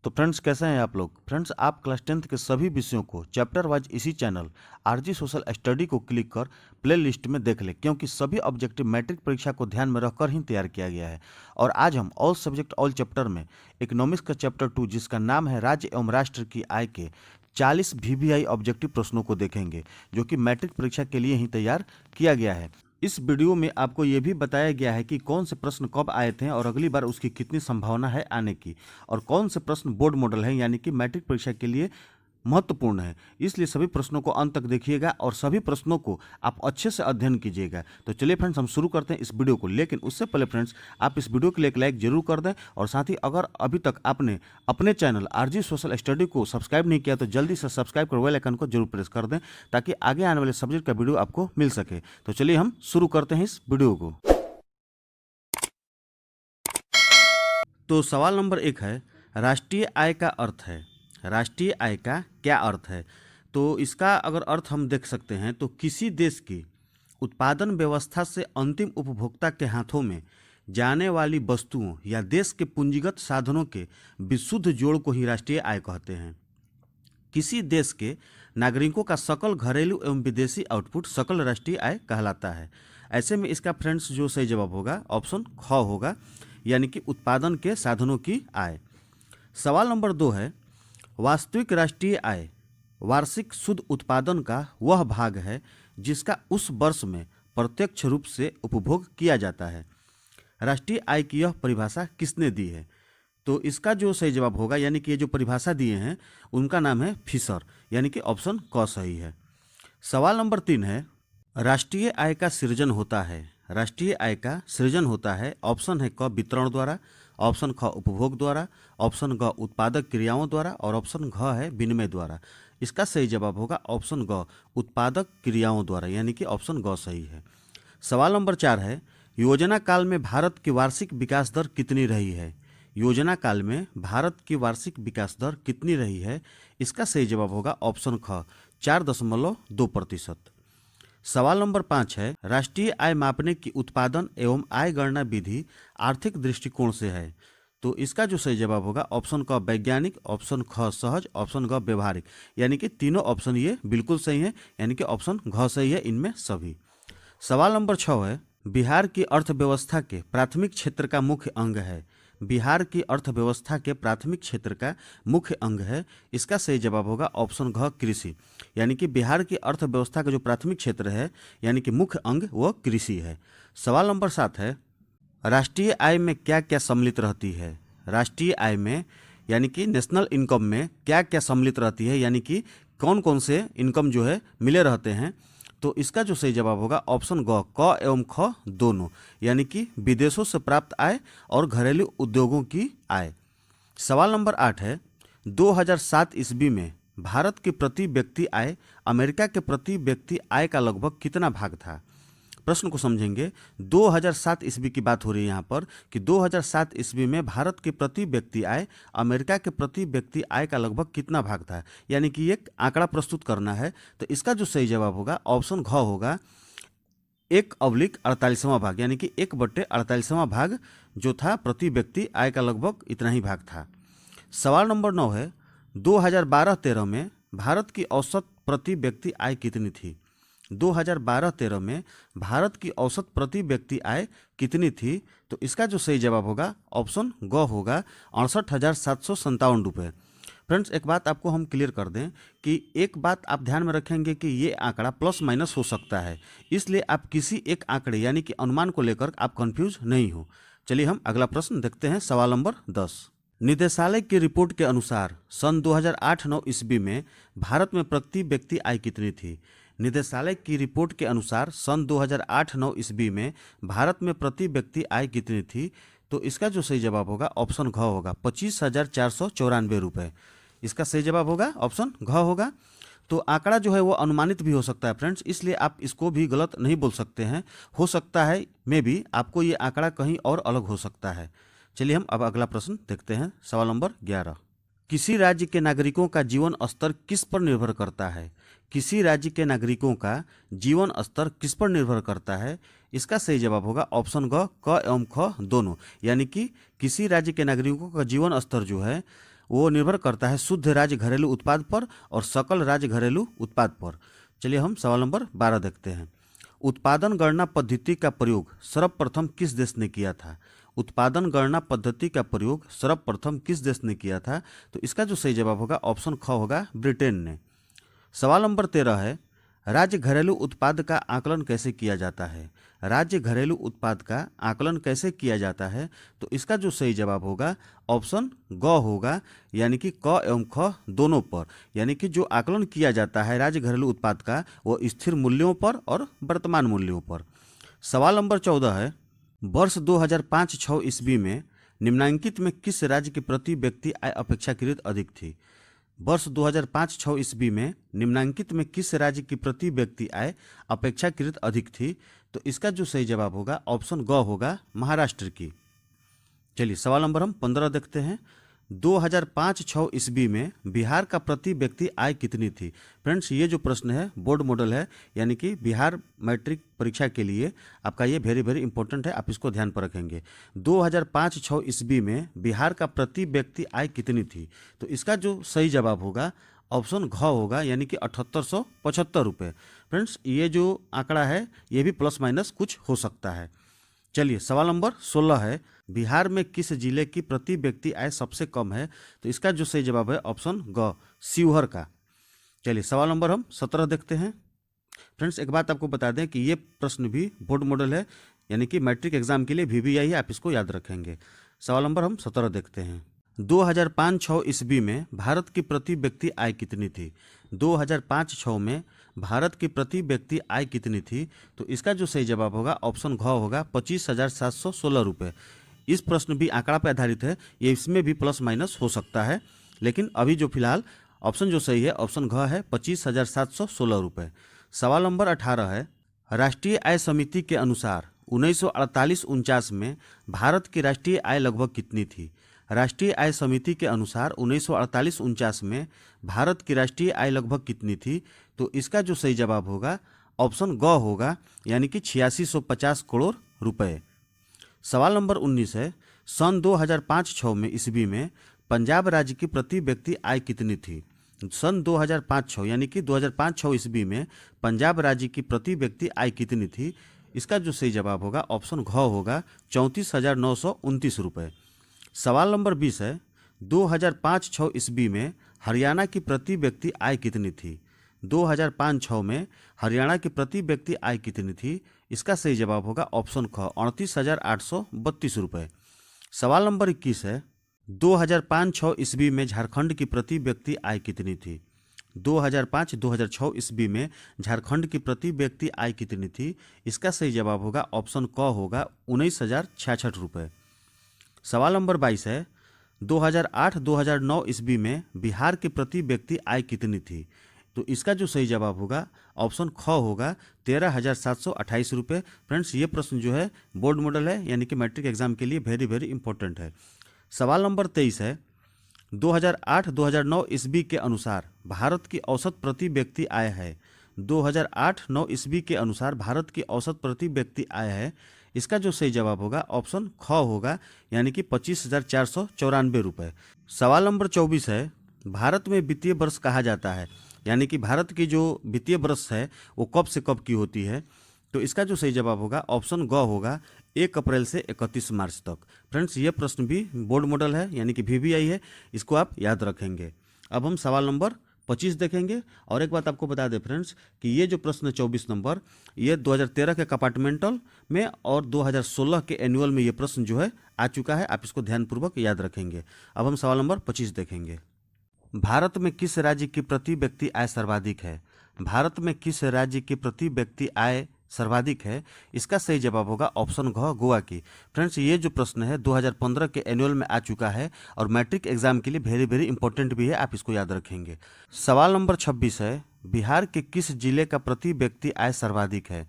तो फ्रेंड्स, कैसे हैं आप लोग। फ्रेंड्स, आप क्लास 10th के सभी विषयों को चैप्टर वाइज इसी चैनल आरजी सोशल स्टडी को क्लिक कर प्ले लिस्ट में देख लें, क्योंकि सभी ऑब्जेक्टिव मैट्रिक परीक्षा को ध्यान में रखकर ही तैयार किया गया है। और आज हम ऑल सब्जेक्ट ऑल चैप्टर में इकोनॉमिक्स का चैप्टर 2, जिसका नाम है राज्य एवं राष्ट्र की आय के 40 VBI ऑब्जेक्टिव प्रश्नों को देखेंगे, जो कि मैट्रिक परीक्षा के लिए ही तैयार किया गया है। इस वीडियो में आपको ये भी बताया गया है कि कौन से प्रश्न कब आए थे और अगली बार उसकी कितनी संभावना है आने की, और कौन से प्रश्न बोर्ड मॉडल है, यानी कि मैट्रिक परीक्षा के लिए महत्वपूर्ण है। इसलिए सभी प्रश्नों को अंत तक देखिएगा और सभी प्रश्नों को आप अच्छे से अध्ययन कीजिएगा। तो चलिए फ्रेंड्स, हम शुरू करते हैं इस वीडियो को। लेकिन उससे पहले फ्रेंड्स, आप इस वीडियो के लिए एक लाइक जरूर कर दें, और साथ ही अगर अभी तक आपने अपने चैनल आरजी सोशल स्टडी को सब्सक्राइब नहीं किया तो जल्दी से सब्सक्राइब कर बेल आइकन को जरूर प्रेस कर दें, ताकि आगे आने वाले सब्जेक्ट का वीडियो आपको मिल सके। तो चलिए हम शुरू करते हैं इस वीडियो को। तो सवाल नंबर 1 है, राष्ट्रीय आय का अर्थ है। राष्ट्रीय आय का क्या अर्थ है? तो इसका अगर अर्थ हम देख सकते हैं तो किसी देश की उत्पादन व्यवस्था से अंतिम उपभोक्ता के हाथों में जाने वाली वस्तुओं या देश के पूंजीगत साधनों के विशुद्ध जोड़ को ही राष्ट्रीय आय कहते हैं। किसी देश के नागरिकों का सकल घरेलू एवं विदेशी आउटपुट सकल राष्ट्रीय आय कहलाता है। ऐसे में इसका फ्रेंड्स जो सही जवाब होगा ऑप्शन ख होगा, यानी कि उत्पादन के साधनों की आय। सवाल नंबर 2 है, वास्तविक राष्ट्रीय आय वार्षिक शुद्ध उत्पादन का वह भाग है जिसका उस वर्ष में प्रत्यक्ष रूप से उपभोग किया जाता है। राष्ट्रीय आय की यह परिभाषा किसने दी है? तो इसका जो सही जवाब होगा, यानी कि ये जो परिभाषा दिए हैं उनका नाम है फिशर, यानी कि ऑप्शन क सही है। सवाल नंबर 3 है, राष्ट्रीय आय का सृजन होता है। राष्ट्रीय आय का सृजन होता है। ऑप्शन है क वितरण द्वारा, ऑप्शन ख उपभोग द्वारा, ऑप्शन ग उत्पादक क्रियाओं द्वारा, और ऑप्शन घ है विनिमय द्वारा। इसका सही जवाब होगा ऑप्शन ग उत्पादक क्रियाओं द्वारा, यानी कि ऑप्शन ग सही है। सवाल नंबर 4 है, योजना काल में भारत की वार्षिक विकास दर कितनी रही है? योजना काल में भारत की वार्षिक विकास दर कितनी रही है? इसका सही जवाब होगा ऑप्शन ख 4.2%। सवाल नंबर 5 है, राष्ट्रीय आय मापने की उत्पादन एवं आय गणना विधि आर्थिक दृष्टिकोण से है। तो इसका जो सही जवाब होगा ऑप्शन क वैज्ञानिक, ऑप्शन ख सहज, ऑप्शन ग व्यवहारिक, यानी कि तीनों ऑप्शन ये बिल्कुल सही है, यानी कि ऑप्शन घ सही है इनमें सभी। सवाल नंबर 6 है, बिहार की अर्थव्यवस्था के प्राथमिक क्षेत्र का मुख्य अंग है। बिहार की अर्थव्यवस्था के प्राथमिक क्षेत्र का मुख्य अंग है। इसका सही जवाब होगा ऑप्शन घ कृषि, यानी कि बिहार की अर्थव्यवस्था का जो प्राथमिक क्षेत्र है यानी कि मुख्य अंग वह कृषि है। सवाल नंबर 7 है, राष्ट्रीय आय में क्या क्या सम्मिलित रहती है? राष्ट्रीय आय में यानी कि नेशनल इनकम में क्या क्या सम्मिलित रहती है, यानी कि कौन कौन से इनकम जो है मिले रहते हैं? तो इसका जो सही जवाब होगा ऑप्शन ग क एवं ख दोनों, यानी कि विदेशों से प्राप्त आय और घरेलू उद्योगों की आय। सवाल नंबर 8 है, 2007 ईस्वी में भारत की प्रति व्यक्ति आय अमेरिका के प्रति व्यक्ति आय का लगभग कितना भाग था? प्रश्न को समझेंगे। 2007 ईस्वी की बात हो रही है यहाँ पर कि 2007 ईस्वी में भारत की प्रति व्यक्ति आय अमेरिका के प्रति व्यक्ति आय का लगभग कितना भाग था, यानी कि एक आंकड़ा प्रस्तुत करना है। तो इसका जो सही जवाब होगा ऑप्शन घ होगा 1/48वां भाग, यानी कि 1/48वां भाग जो था प्रति व्यक्ति आय का लगभग इतना ही भाग था। सवाल नंबर 9 है, 2012-13 में भारत की औसत प्रति व्यक्ति आय कितनी थी? 2012-13 में भारत की औसत प्रति व्यक्ति आय कितनी थी? तो इसका जो सही जवाब होगा ऑप्शन ग होगा 68,757 रुपये। फ्रेंड्स, एक बात आपको हम क्लियर कर दें कि एक बात आप ध्यान में रखेंगे कि ये आंकड़ा प्लस माइनस हो सकता है, इसलिए आप किसी एक आंकड़े यानी कि अनुमान को लेकर आप कंफ्यूज नहीं हो। चलिए हम अगला प्रश्न देखते हैं। सवाल नंबर 10, निदेशालय की रिपोर्ट के अनुसार सन 2008-9 ईस्वी में भारत में प्रति व्यक्ति आय कितनी थी? निदेशालय की रिपोर्ट के अनुसार सन 2008-9 ईस्वी में भारत में प्रति व्यक्ति आय कितनी थी? तो इसका जो सही जवाब होगा ऑप्शन घ होगा 25,494 रुपये। इसका सही जवाब होगा ऑप्शन घ होगा। तो आंकड़ा जो है वो अनुमानित भी हो सकता है फ्रेंड्स, इसलिए आप इसको भी गलत नहीं बोल सकते हैं। हो सकता है मे भी आपको ये आंकड़ा कहीं और अलग हो सकता है। चलिए हम अब अगला प्रश्न देखते हैं। सवाल नंबर 11, किसी राज्य के नागरिकों का जीवन स्तर किस पर निर्भर करता है? किसी राज्य के नागरिकों का जीवन स्तर किस पर निर्भर करता है? इसका सही जवाब होगा ऑप्शन ग क एवं ख दोनों, यानी कि किसी राज्य के नागरिकों का जीवन स्तर जो है वो निर्भर करता है शुद्ध राज्य घरेलू उत्पाद पर और सकल राज्य घरेलू उत्पाद पर। चलिए हम सवाल नंबर 12 देखते हैं। उत्पादन गणना पद्धति का प्रयोग सर्वप्रथम किस देश ने किया था? उत्पादन गणना पद्धति का प्रयोग सर्वप्रथम किस देश ने किया था? तो इसका जो सही जवाब होगा ऑप्शन ख होगा, ब्रिटेन ने। सवाल नंबर 13 है, राज्य घरेलू उत्पाद का आकलन कैसे किया जाता है? राज्य घरेलू उत्पाद का आकलन कैसे किया जाता है? तो इसका जो सही जवाब होगा ऑप्शन ग होगा, यानी कि क एवं ख दोनों पर। यानी कि जो आकलन किया जाता है राज्य घरेलू उत्पाद का वो स्थिर मूल्यों पर और वर्तमान मूल्यों पर। सवाल नंबर 14 है, वर्ष 2005-06 ईस्वी में निम्नांकित में किस राज्य की प्रति व्यक्ति आय अपेक्षाकृत अधिक थी? वर्ष 2005-06 ईस्वी में निम्नांकित में किस राज्य की प्रति व्यक्ति आय अपेक्षाकृत अधिक थी? तो इसका जो सही जवाब होगा ऑप्शन ग होगा, महाराष्ट्र की। चलिए सवाल नंबर हम 15 देखते हैं। 2005-06 ईस्वी में बिहार का प्रति व्यक्ति आय कितनी थी? फ्रेंड्स ये जो प्रश्न है बोर्ड मॉडल है, यानी कि बिहार मैट्रिक परीक्षा के लिए आपका ये वेरी वेरी इंपॉर्टेंट है, आप इसको ध्यान पर रखेंगे। 2005-06 ईस्वी में बिहार का प्रति व्यक्ति आय कितनी थी? तो इसका जो सही जवाब होगा ऑप्शन घ होगा, यानी कि 7875 रुपये। फ्रेंड्स ये जो आंकड़ा है ये भी प्लस माइनस कुछ हो सकता है। चलिए सवाल नंबर 16 है, बिहार में किस जिले की प्रति व्यक्ति आय सबसे कम है? तो इसका जो सही जवाब है ऑप्शन ग, शिवहर का। चलिए सवाल नंबर हम 17 देखते हैं। फ्रेंड्स एक बात आपको बता दें कि ये प्रश्न भी बोर्ड मॉडल है, यानी कि मैट्रिक एग्जाम के लिए VVI है, आप इसको याद रखेंगे। सवाल नंबर हम 17 देखते हैं। 2005-06 ईस्वी में भारत की प्रति व्यक्ति आय कितनी थी? 2005-06 में भारत की प्रति व्यक्ति आय कितनी थी? तो इसका जो सही जवाब होगा ऑप्शन घ होगा, 25,716 रुपये। इस प्रश्न भी आंकड़ा पर आधारित है, ये इसमें भी प्लस माइनस हो सकता है, लेकिन अभी जो फिलहाल ऑप्शन जो सही है ऑप्शन घ है, 25,716 रुपये। सवाल नंबर 18 है, राष्ट्रीय आय समिति के अनुसार 1948-49 में भारत की राष्ट्रीय आय लगभग कितनी थी? राष्ट्रीय आय समिति के अनुसार 1948-49 में भारत की राष्ट्रीय आय लगभग कितनी थी? तो इसका जो सही जवाब होगा ऑप्शन ग होगा, यानी कि 8650 करोड़ रुपए। सवाल नंबर 19 है, सन 2005-06 में ईस्वी में पंजाब राज्य की प्रति व्यक्ति आय कितनी थी? सन 2005-06 यानी कि 2005-06 ईस्वी में पंजाब राज्य की प्रति व्यक्ति आय कितनी थी? इसका जो सही जवाब होगा ऑप्शन घ होगा, 34,929 रुपये। सवाल नंबर 20 है, 2005-06 ईस्वी में हरियाणा की प्रति व्यक्ति आय कितनी थी? 2005-06 में हरियाणा की प्रति व्यक्ति आय कितनी थी? इसका सही जवाब होगा ऑप्शन ख, 38,832 रुपये। सवाल नंबर 21 है, 2005-06 ईस्वी में झारखंड की प्रति व्यक्ति आय कितनी थी? 2005-2006 ईस्वी में झारखंड की प्रति व्यक्ति आय कितनी थी? इसका सही जवाब होगा ऑप्शन क होगा, 19,066 रुपये। सवाल नंबर 22 है, 2008-2009 ईस्वी में बिहार की प्रति व्यक्ति आय कितनी थी? तो इसका जो सही जवाब होगा ऑप्शन ख होगा, 13,728 रुपये। फ्रेंड्स ये प्रश्न जो है बोर्ड मॉडल है, यानी कि मैट्रिक एग्जाम के लिए वेरी वेरी इंपॉर्टेंट है। सवाल नंबर 23 है, 2008-2009 ईस्वी के अनुसार भारत की औसत प्रति व्यक्ति आय है। 2008-09 ईस्वी के अनुसार भारत की औसत प्रति व्यक्ति आय है। इसका जो सही जवाब होगा ऑप्शन ख होगा, यानी कि 25,494 रुपये। सवाल नंबर 24 है, भारत में वित्तीय वर्ष कहा जाता है, यानी कि भारत की जो वित्तीय वर्ष है वो कब से कब की होती है? तो इसका जो सही जवाब होगा ऑप्शन ग होगा, 1 अप्रैल से 31 मार्च तक। फ्रेंड्स ये प्रश्न भी बोर्ड मॉडल है, यानी कि VVI है, इसको आप याद रखेंगे। अब हम सवाल नंबर 25 देखेंगे। और एक बात आपको बता दें फ्रेंड्स कि ये जो प्रश्न 24 नंबर ये 2013 के कंपार्टमेंटल में और 2016 के एनुअल में ये प्रश्न जो है आ चुका है, आप इसको ध्यानपूर्वक याद रखेंगे। अब हम सवाल नंबर 25 देखेंगे। भारत में किस राज्य की प्रति व्यक्ति आय सर्वाधिक है? भारत में किस राज्य की प्रति व्यक्ति आय सर्वाधिक है? इसका सही जवाब होगा ऑप्शन घ, गोवा की। फ्रेंड्स ये जो प्रश्न है 2015 के एनुअल में आ चुका है और मैट्रिक एग्जाम के लिए वेरी वेरी इंपॉर्टेंट भी है, आप इसको याद रखेंगे। सवाल नंबर 26 है, बिहार के किस जिले का प्रति व्यक्ति आय सर्वाधिक है?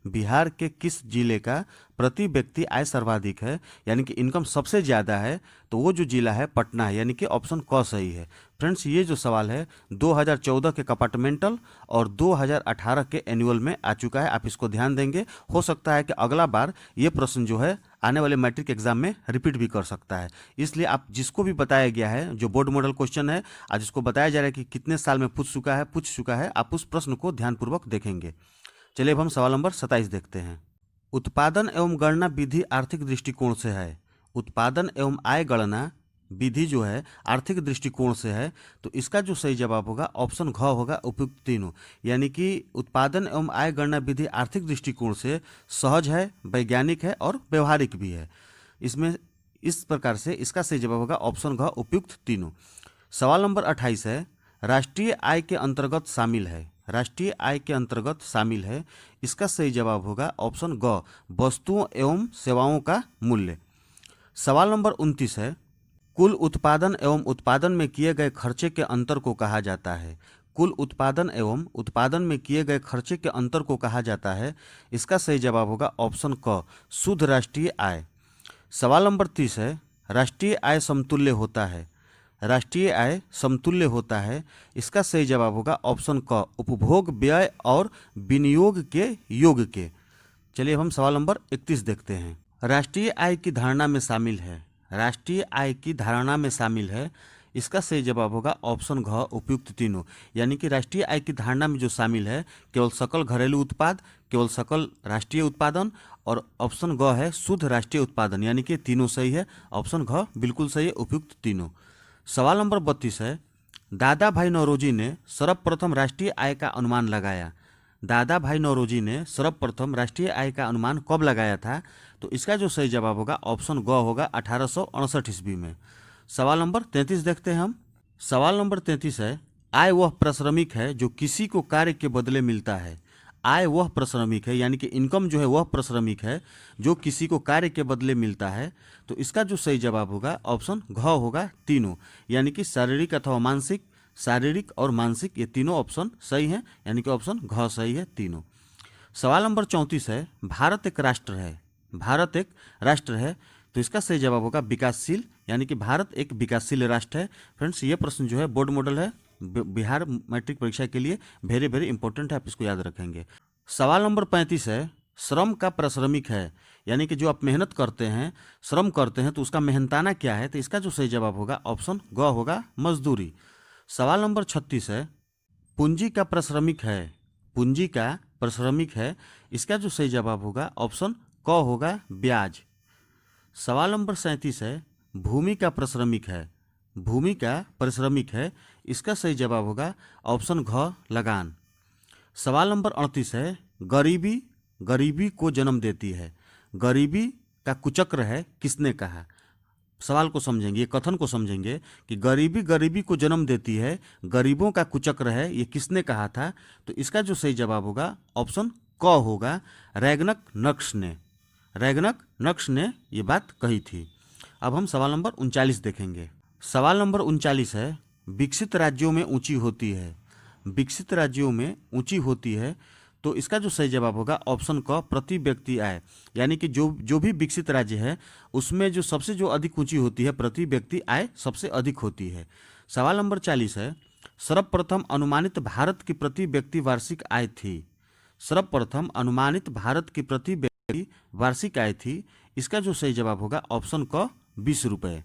बिहार के किस जिले का प्रति व्यक्ति आय सर्वाधिक है, यानी कि इनकम सबसे ज़्यादा है, तो वो जो जिला है पटना है, यानी कि ऑप्शन क सही है। फ्रेंड्स, ये जो सवाल है 2014 के कंपार्टमेंटल और 2018 के एनुअल में आ चुका है, आप इसको ध्यान देंगे। हो सकता है कि अगला बार ये प्रश्न जो है आने वाले मैट्रिक एग्जाम में रिपीट भी कर सकता है, इसलिए आप जिसको भी बताया गया है जो बोर्ड मॉडल क्वेश्चन है, आज जिसको बताया जा रहा है कि कितने साल में पूछ चुका है, आप उस प्रश्न को ध्यानपूर्वक देखेंगे। चलिए अब हम सवाल नंबर 27 देखते हैं। उत्पादन एवं गणना विधि आर्थिक दृष्टिकोण से है। उत्पादन एवं आय गणना विधि जो है आर्थिक दृष्टिकोण से है, तो इसका जो सही जवाब होगा ऑप्शन घ होगा, उपयुक्त तीनों। यानी कि उत्पादन एवं आय गणना विधि आर्थिक दृष्टिकोण से सहज है, वैज्ञानिक है और व्यवहारिक भी है। इसमें इस प्रकार से इसका सही जवाब होगा ऑप्शन घ, उपयुक्त तीनों। सवाल नंबर 28 है, राष्ट्रीय आय के अंतर्गत शामिल है। राष्ट्रीय आय के अंतर्गत शामिल है, इसका सही जवाब होगा ऑप्शन ग, वस्तुओं एवं सेवाओं का मूल्य। सवाल नंबर 29 है, कुल उत्पादन एवं उत्पादन में किए गए खर्चे के अंतर को कहा जाता है। कुल उत्पादन एवं उत्पादन में किए गए खर्चे के अंतर को कहा जाता है, इसका सही जवाब होगा ऑप्शन क, शुद्ध राष्ट्रीय आय। सवाल नंबर 30 है, राष्ट्रीय आय समतुल्य होता है। राष्ट्रीय आय समतुल्य होता है, इसका सही जवाब होगा ऑप्शन क, उपभोग, व्यय और विनियोग के योग के। चलिए अब हम सवाल नंबर 31 देखते हैं। राष्ट्रीय आय की धारणा में शामिल है। राष्ट्रीय आय की धारणा में शामिल है, इसका सही जवाब होगा ऑप्शन घ, उपयुक्त तीनों। यानी कि राष्ट्रीय आय की धारणा में जो शामिल है केवल सकल घरेलू उत्पाद, केवल सकल राष्ट्रीय उत्पादन और ऑप्शन ग है शुद्ध राष्ट्रीय उत्पादन, यानी कि तीनों सही है। ऑप्शन घ बिल्कुल सही है, उपयुक्त तीनों। सवाल नंबर 32 है, दादा भाई नौरोजी ने सर्वप्रथम राष्ट्रीय आय का अनुमान लगाया। दादा भाई नौरोजी ने सर्वप्रथम राष्ट्रीय आय का अनुमान कब लगाया था, तो इसका जो सही जवाब होगा ऑप्शन ग होगा 1868 ईस्वी में। सवाल नंबर 33 देखते हैं हम। सवाल नंबर 33 है, आय वह परिश्रमिक है जो किसी को कार्य के बदले मिलता है। आय वह परिश्रमिक है, यानी कि इनकम जो है वह परिश्रमिक है जो किसी को कार्य के बदले मिलता है, तो इसका जो सही जवाब होगा ऑप्शन घ होगा, तीनों। यानी कि शारीरिक अथवा मानसिक, शारीरिक और मानसिक, ये तीनों ऑप्शन सही हैं, यानी कि ऑप्शन घ सही है, तीनों। सवाल नंबर 34 है, भारत एक राष्ट्र है। भारत एक राष्ट्र है, तो इसका सही जवाब होगा विकासशील, यानी कि भारत एक विकासशील राष्ट्र है। फ्रेंड्स, ये प्रश्न जो है बोर्ड मॉडल है, बिहार मैट्रिक परीक्षा के लिए वेरी वेरी इंपॉर्टेंट है, आप इसको याद रखेंगे। सवाल नंबर 35 है, श्रम का परिश्रमिक है, यानी कि जो आप मेहनत करते हैं, श्रम करते हैं, तो उसका मेहनताना क्या है, तो इसका जो सही जवाब होगा ऑप्शन ग होगा, मजदूरी। सवाल नंबर 36 है, पूंजी का परिश्रमिक है। पूंजी का परिश्रमिक है, इसका जो सही जवाब होगा ऑप्शन क होगा, ब्याज। सवाल नंबर 37 है, भूमि का परिश्रमिक है। भूमि का परिश्रमिक है, इसका सही जवाब होगा ऑप्शन घ, लगान। सवाल नंबर 38 है, गरीबी गरीबी को जन्म देती है। गरीबी का कुचक्र है, किसने कहा। सवाल को समझेंगे, ये कथन को समझेंगे कि गरीबी गरीबी को जन्म देती है, गरीबों का कुचक्र है, ये किसने कहा था, तो इसका जो सही जवाब होगा ऑप्शन क होगा, रैगनक नक्श ने। रैगनक नक्श ने ये बात कही थी। अब हम सवाल नंबर 39 देखेंगे। सवाल नंबर 39 है, विकसित राज्यों में ऊंची होती है। विकसित राज्यों में ऊंची होती है, तो इसका जो सही जवाब होगा ऑप्शन क, प्रति व्यक्ति आय। यानी कि जो भी विकसित राज्य है उसमें जो सबसे जो अधिक ऊंची होती है, प्रति व्यक्ति आय सबसे अधिक होती है। सवाल नंबर 40 है, सर्वप्रथम अनुमानित भारत की प्रति व्यक्ति वार्षिक आय थी। सर्वप्रथम अनुमानित भारत की प्रति व्यक्ति वार्षिक आय थी, इसका जो सही जवाब होगा ऑप्शन क, 20 रुपये।